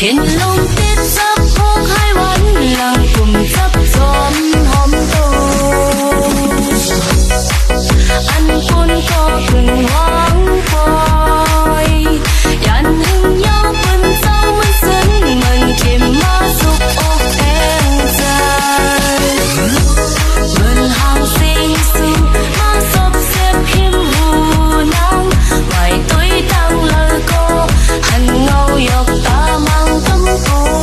Hiền lòng tiết sắp hôn haiวันlàng cùng chấp gióm hóm tô ăn cuốn có từng hoang khói dàn hình nhau quần sau mới sân mình chìm ma dục ốc em dài mình hàng sinh su ma sọc xếp hiếm hù nắng vài tối tăng lời cô hành ngâu dọc ta mang tâm cô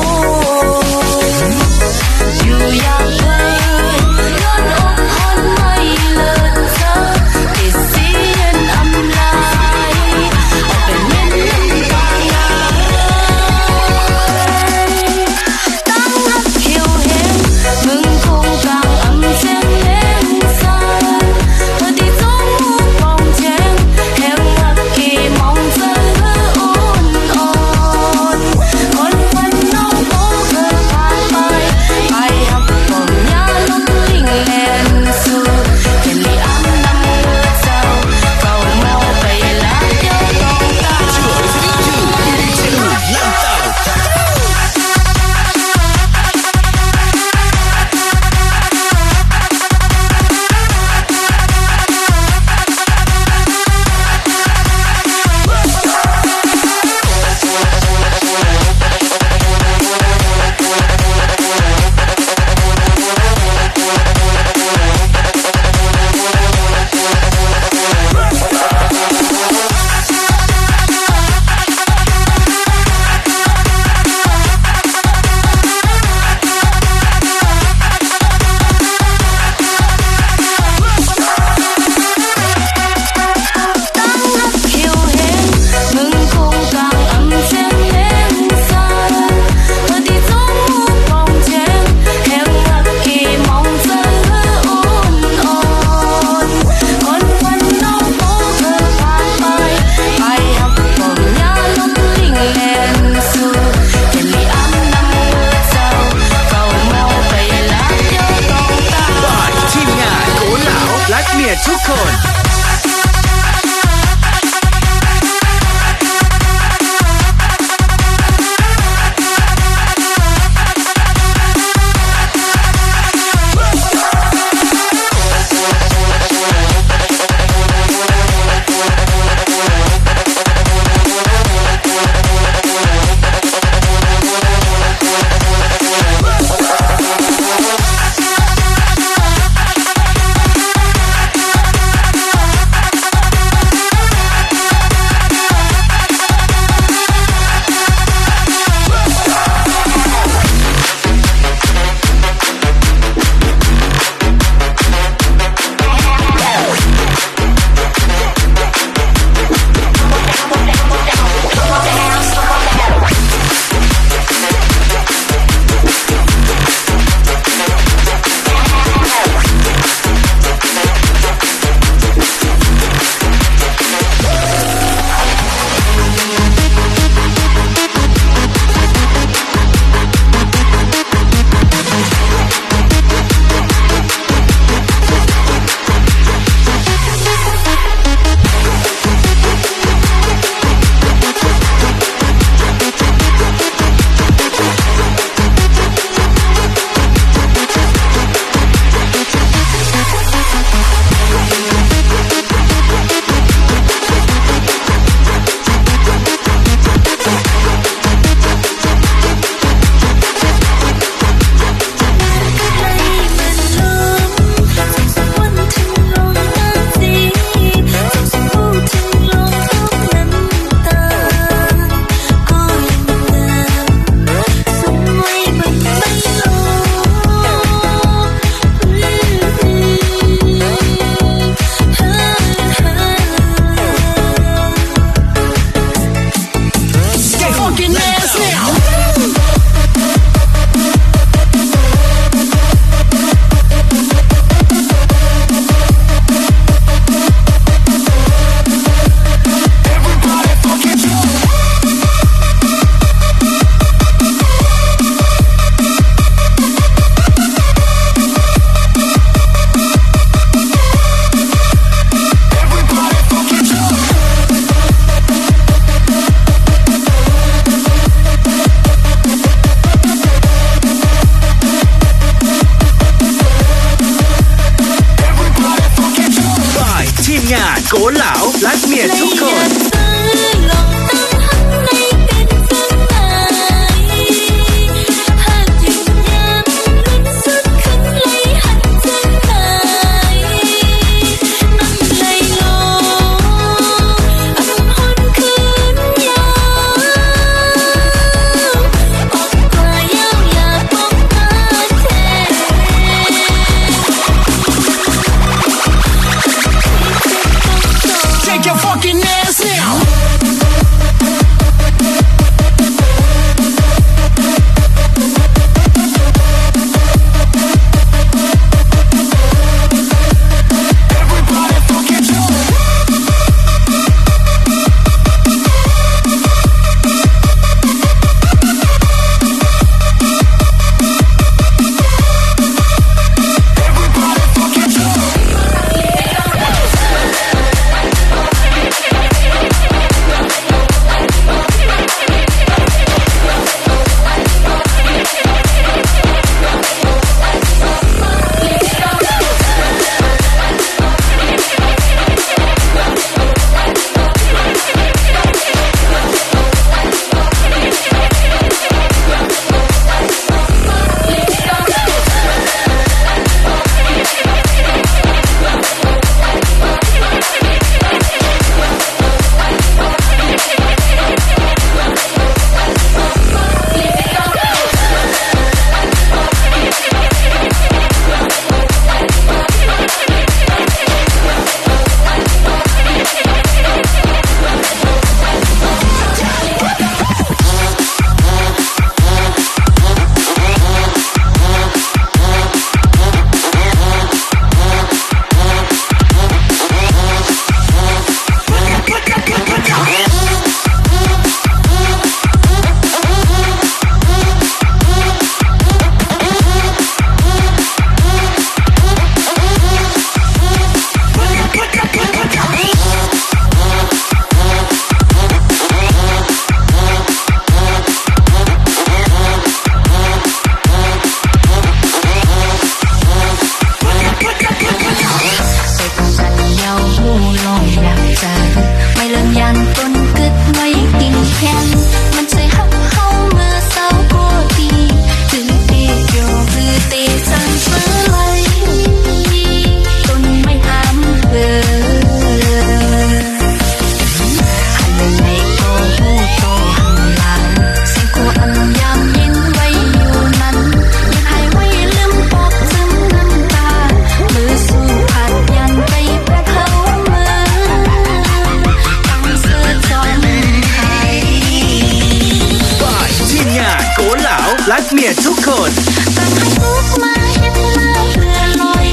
ยทุกคน ต่างให้ลูกมาเฮ็ดมาเพื่อลอย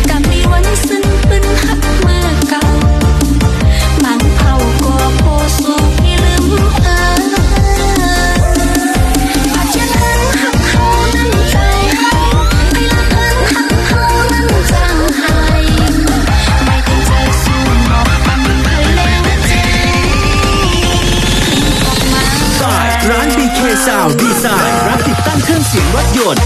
ก็มีวันสิ้นปืนหักเมื่อเก่ามันเผาก็โพสู่ที่ลืมอาจจะหันหักเขานั้นใจให้ไปละหันหักเขานั้นจางหายไม่ตั้งใจสู้หมอกมันเคยแล้วเจ็บออกมา ฝ่ายร้าน BK Sound Design รับติดตั้งเครื่องเสียงรถยนต์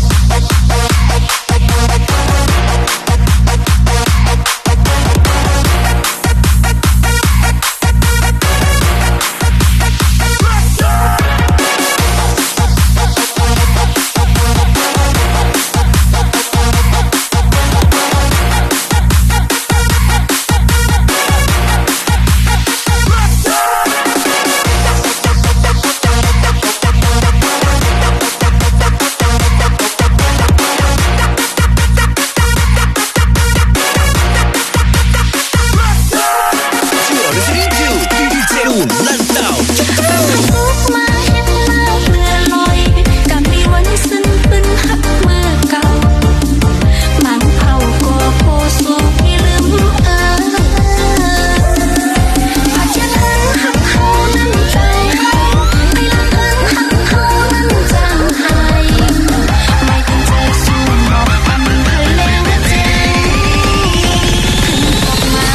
ลูกมาเฮ็ดมาเพื่อลอยก็มีวันสิ้นปืนหักเมื่อเก่ามันเผาก็โพสู่ที่ลืมอาจจะหันหักเขานั้นใจให้ไปละหันหักเขานั้นจางหายไม่ตั้งใจสู้หมอกมันเคยแล้วเจ็บออกมา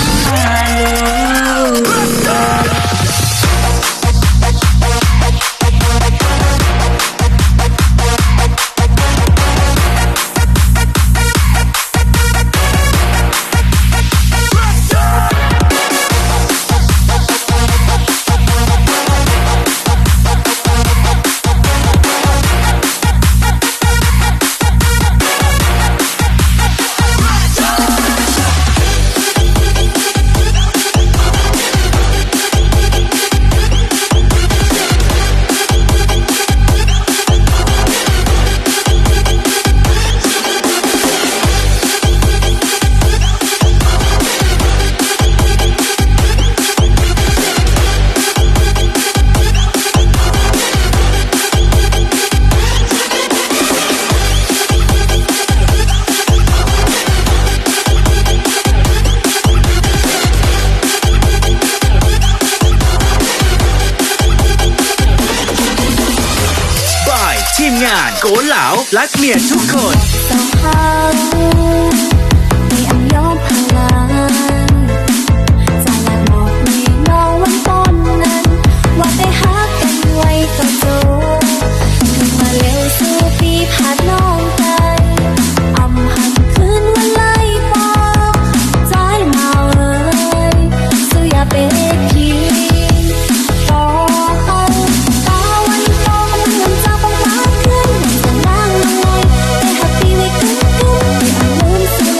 ทีมงานโกเหลารักเมียทุกคน ต้องเขาไม่อำยอมพลานจะอยากบอกมีน้องวันต้นนั้นว่าได้หักกันไว้ก็โจถึงมาเร็วสู่ปีผ่านน้องไปอำหันคืนวันไล่ปอกใจมาเอ่ยสู้อย่าเป็นทีต่อเอาตาวันโตมันเงินจะบังคับขึ้นจะนั่งลอยแต่หักปีไว้ขึ้นไปอันลืมเสีย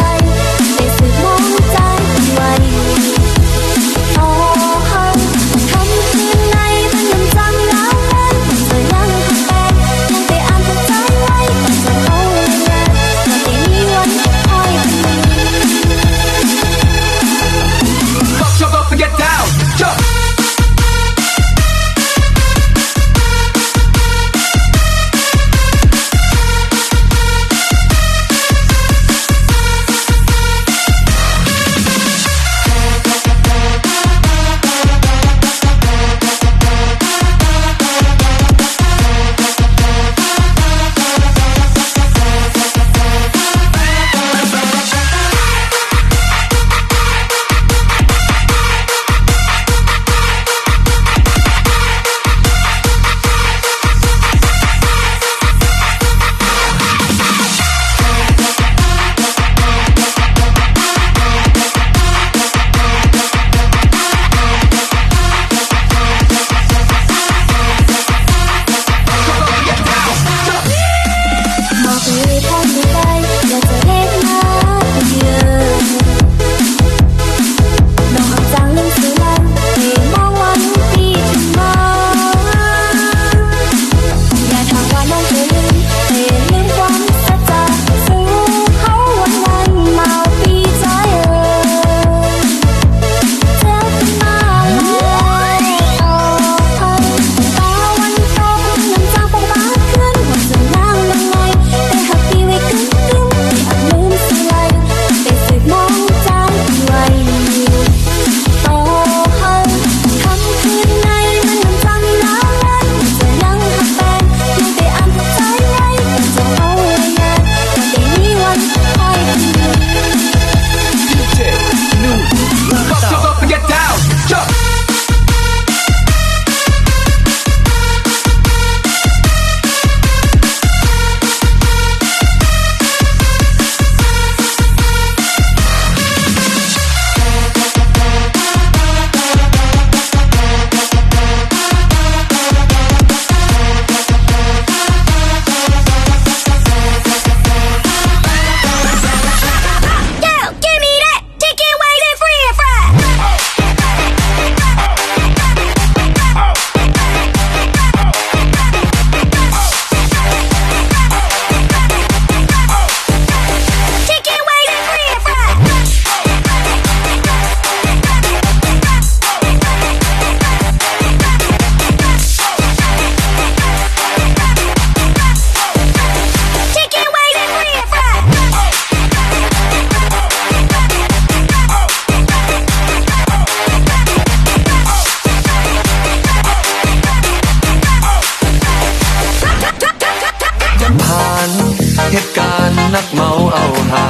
นักเมาเอาหา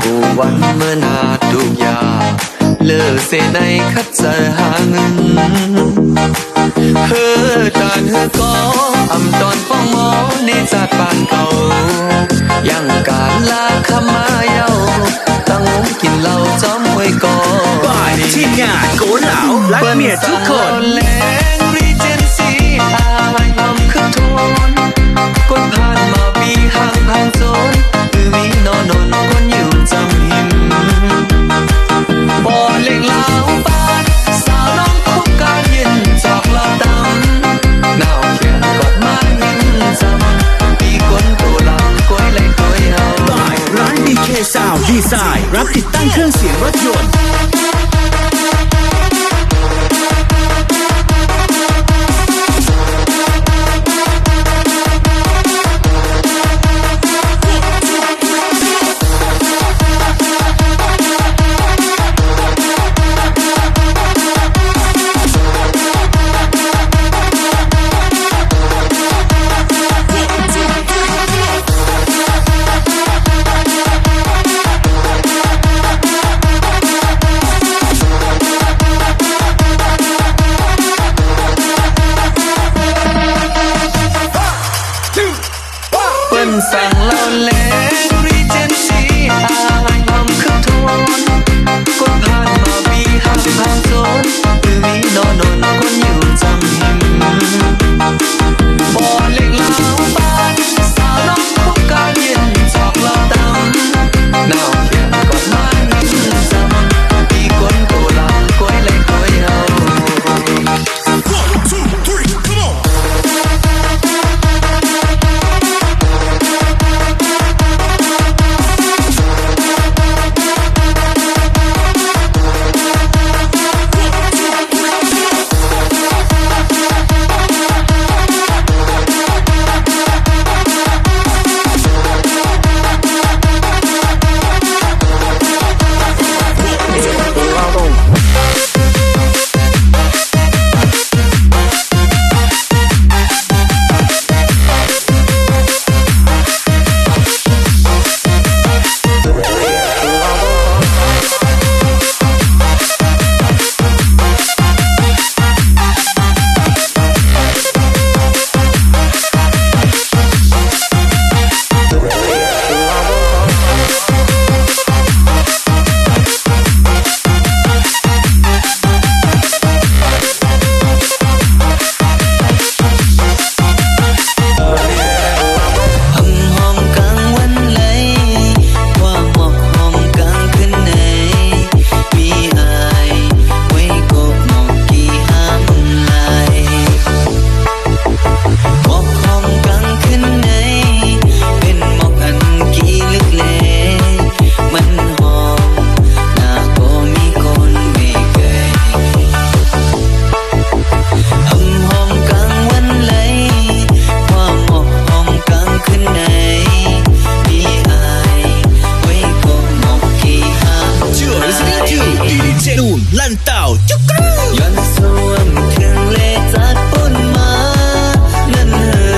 กูวันเมื่อนาทุกอย่างเลิกเสในคัดเจอหาเงินเฮือตานเฮือก็อำตอนป้องเมาในจากบ้านเก่ายังการลาขมาเยาตั้งวงกินเหล้าจอมไว้ก่อน บายทีมงานโกเหลารักเมียทุกคน แรงรีเจนซีอายลมขึ้นทวนกดผ่านมาปีห่างผ่านโซนคือวีนอนนคนอยู่จำหิมบ่เล็งลาวปานสาวน้องคุกการเย็นจอกเราดำหนาวเขียนกอดมาเย็นจำปีก้นตัวลำก้อยไหลก้อยเฮา บายร้าน BK Sound Design รับติดตั้งเครื่องเสียงรถยนต์ เปิ้นสั่งเราแลงรีเจนซีอายลำขึ้นทวนกดผ่านมาปีห่างผ่านโซนคือวีนอนนคนอยู่จำหิมบ่เล็งลาวปานสาวน้องคุกการเย็นจอกเราดำหนาวเขียนกอดมาเย็นจำปีก้นตัวลำก้อยไหลก้อยเฮา ลั่นเต่าจุกรู ย้อนสวมถึงเลจากปุ่นมานั่นเหอ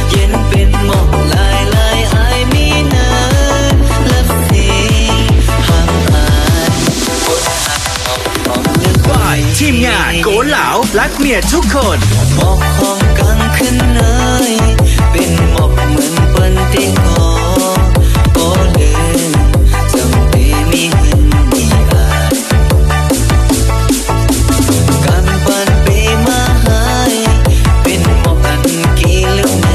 เย็นเป็นหมอกลายลายอายมีนานลับสีห่างอายกดหักของนึก บายทีมงานโกเหลารักเมียทุกคน หมอกของกลางคืนเนยเป็นหมอกเหมือนเปิ้นติงอโอ้เลยจำเป็นมีเงินมีอายการปันปีมาหายเป็นหมอกอันกี่ลึกใน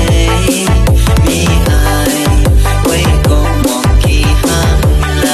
มีอายไว้ก็หมอกกี่ห้ามไหล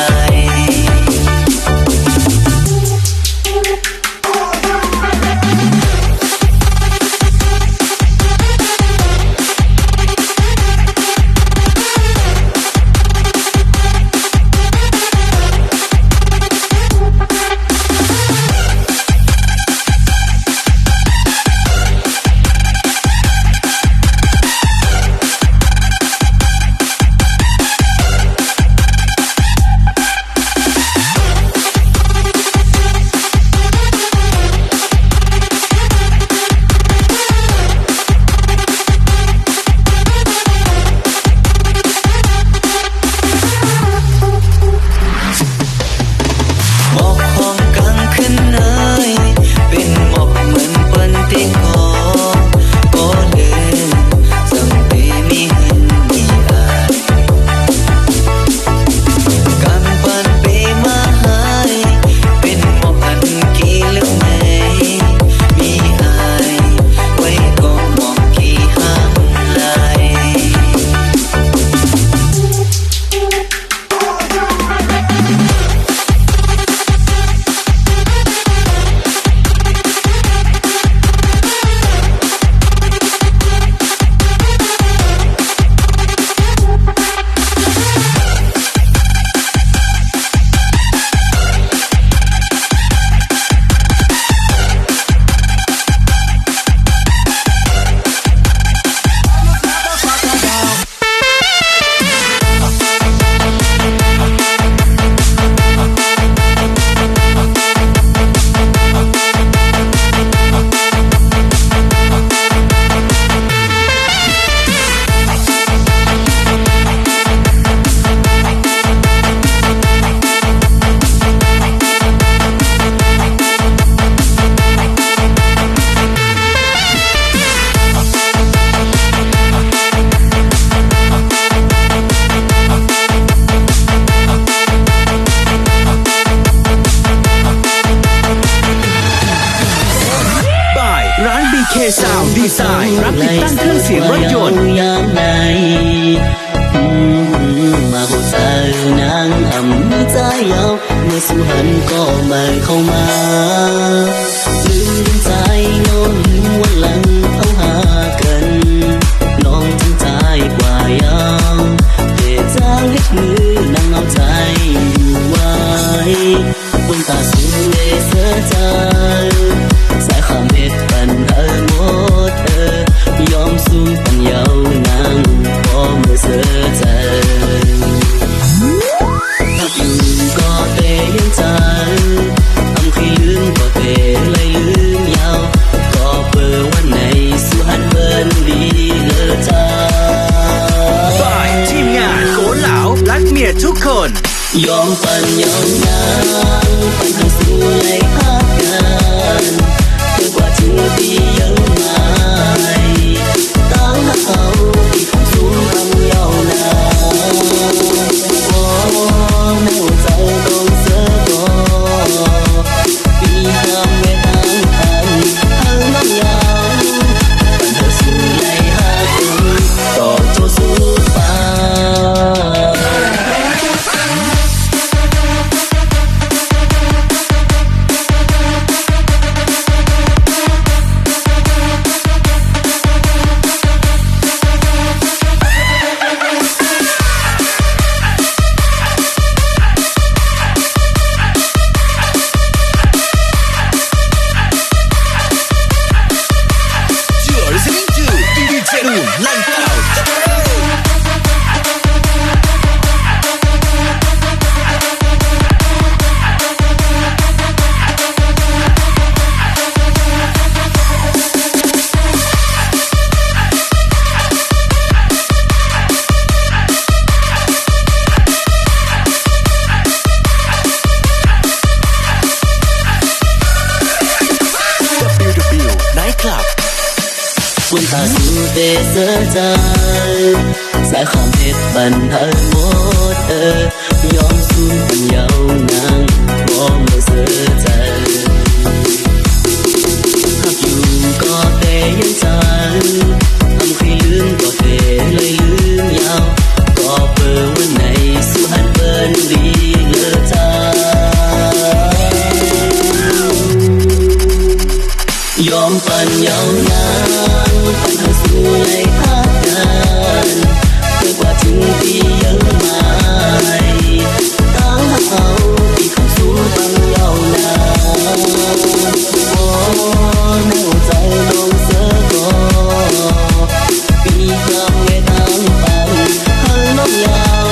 BK Sound Design รับติดตั้งเครื่องเสียงรถยนต์ ยามไหนมาหัวใจนางอ่ำใจเยาเมื่อสุหันก็ไม่เข้ามาลืมใจน้องวันหลังเอาหากันน้องทั้งใจกว่ายาวเดจางให้มือนางเอาใจอยู่ไว้บนตาสูงเลเสือใจสายความเด็ดปันหมดยอมสูงปัญญานางพอเมื่อเสือใจถ้าอยู่ก็เตะยังใจทำใครลืมก็เตะเลยลืมยาวก็เปิดวันไหนสุหันเบิ้นดีเลอจ้า ฝ่ายทีมงานโกเหลารักเมียทุกคน ยอมปันยอมนางปันทางสู้เลยหากันเพื่อกว่าถึงปียังไม่ตั้งเขาที่คำสูงทำยาวนานโอ้แม่ใจต้องเสือก่อปีทำไม่ตั้งทันทั้งน้ำยาวปันเธอสู้เลยหากันต่อโจสู้ฟ้าYou're listening to DJ Noon Lantaut WW Nightclub บนตาสูเตเสือใจสายความเผ็ดบันทัดหมดยอมสู้ปัญญานางพอเมื่อเสือใจหากอยู่ก็เตยังใจทำใครลืมก็เตเลยลืมยาวก็เปิดวันไหนสุหันเบิ้นดีเลอจ้ายอมปันยาวนานปันทางสู้เลยหากันเพื่อกว่าถึงปียังไม่ตั้งเขาที่คำสู้ตั้งยาวนานโอ้แม่ใจน้องเสือก่อปีกลางไม่ตั้งปันหันน้ำยาว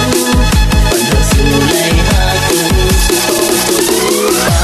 ปันเธอสู้เลยหากันต่อสู้ฟ้า